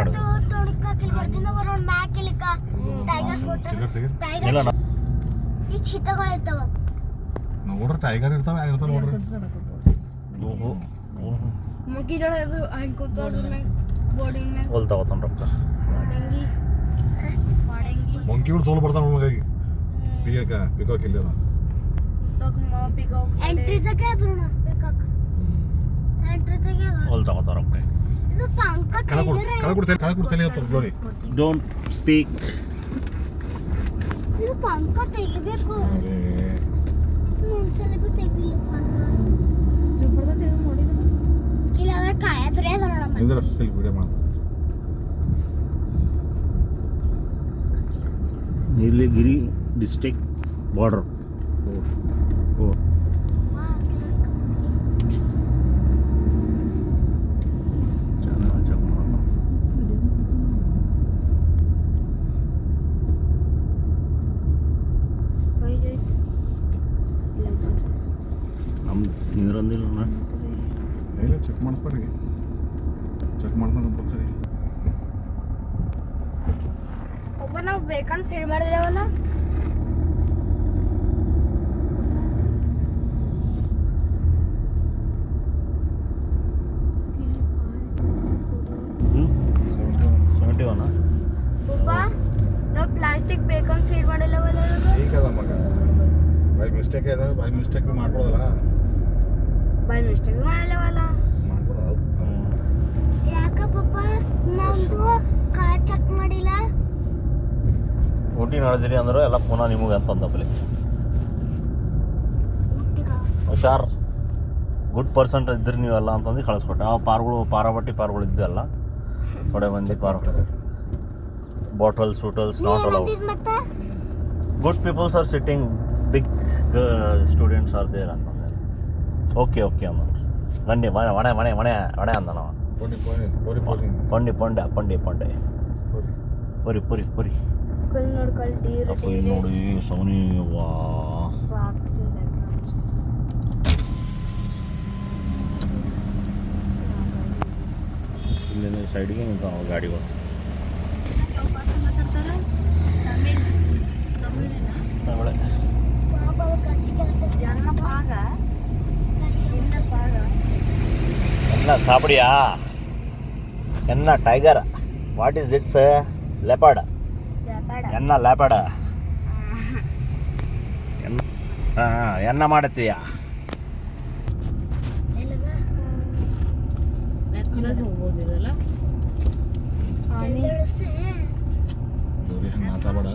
ಆಡೋದು ನೋಡ್ರಿ ಟೈಗರ್ ಇರ್ತಾವ ಆಗಿರ್ತಾವ ನೋಡ್ರಿ. ಹೊಲ್ ತಗೋತಾನ ರೊಕ್ಕ. ಮಂಕಿಗಳು ತೋಲ್ ಬರ್ತಾವ ನಮಗಾಗಿ ಪಿಕಾಕ್ ಇಲ್ಲಿ ಅದ. ಹೊಲ್ ತಗೋತಾರ ರೊಕ್ಕ. Don't speak. Nilgiri district border. ನೀರಂದಿಲ್ಲ ಚೆಕ್ ಮಾಡ್ಕೊರಿ, ಚೆಕ್ ಮಾಡ್ತಾನೆ ಕಂಪಲ್ಸರಿ. ಒಬ್ಬ ನಾವು ಬೇಕಂತ ಫೀಲ್ ಮಾಡಿದೇವಲ್ಲ. ಒಬ್ಬ ನಾವು ಪ್ಲಾಸ್ಟಿಕ್ ಬೇಕಂತ ಫೀಲ್ ಮಾಡಿಲ್ಲವಲ್ಲ. ಈಗ ಅದ ಮಗ ಬೈ ಮಿಸ್ಟೇಕ್ ಇದೆ, ಬೈ ಮಿಸ್ಟೇಕ್ ಮಾಡ್ಕೊಡೋದಲ್ಲ, ಬೈ ಮಿಸ್ಟೇಕ್ ಮಾಡಲ್ಲವಲ್ಲ ಮಾಡ್ಕೊಡೋದು. ಯಾಕ ಪಪ್ಪ ನಮ್ದು ಕಾರ್ ಚೆಕ್ ಮಾಡಿಲ್ಲ. ಊಟಿ ನಡೆದಿರಿ ಅಂದ್ರೆ ಎಲ್ಲ ಪುನಃ ನಿಮಗೆ ಅಂತಂದಪ್ಪಲಿ ಹುಷಾರ್ ಗುಡ್ ಪರ್ಸೆಂಟ್ ಇದ್ರಿ ನೀವೆಲ್ಲ ಅಂತಂದು ಕಳಿಸ್ಕೊಟ್ಟೆ. ಆ ಪಾರಬಟ್ಟಿ ಇದ್ದಲ್ಲ ಥೋಡೆ ಮಂದಿ ಬಾಟಲ್ಸ್ ಶೂಟಲ್ಸ್ not allowed. Good peoples are sitting, big students are there ಅಂತಂದೆ. ಓಕೆ ಅಂದ ಗಂಡಿ ಮಣೆ ಅಂದ ನಾವು. ಪೊಂಡೆ ಪುರಿ ನೋಡಿ ಸೌನಿ. ವಾ ಇಲ್ಲಿಂದ ಸೈಡ್ಗೆ ನಿಂತಾವ ಗಾಡಿಗಳು. ಸಾಪಡಿಯಾ ಎನ್ನ tiger, what is it's leopard, ಎನ್ನ ಲೆಪರ್ಡ್ ಎನ್ನ ಮಾಡತ್ತೀಯ. ಮಾತಾಡ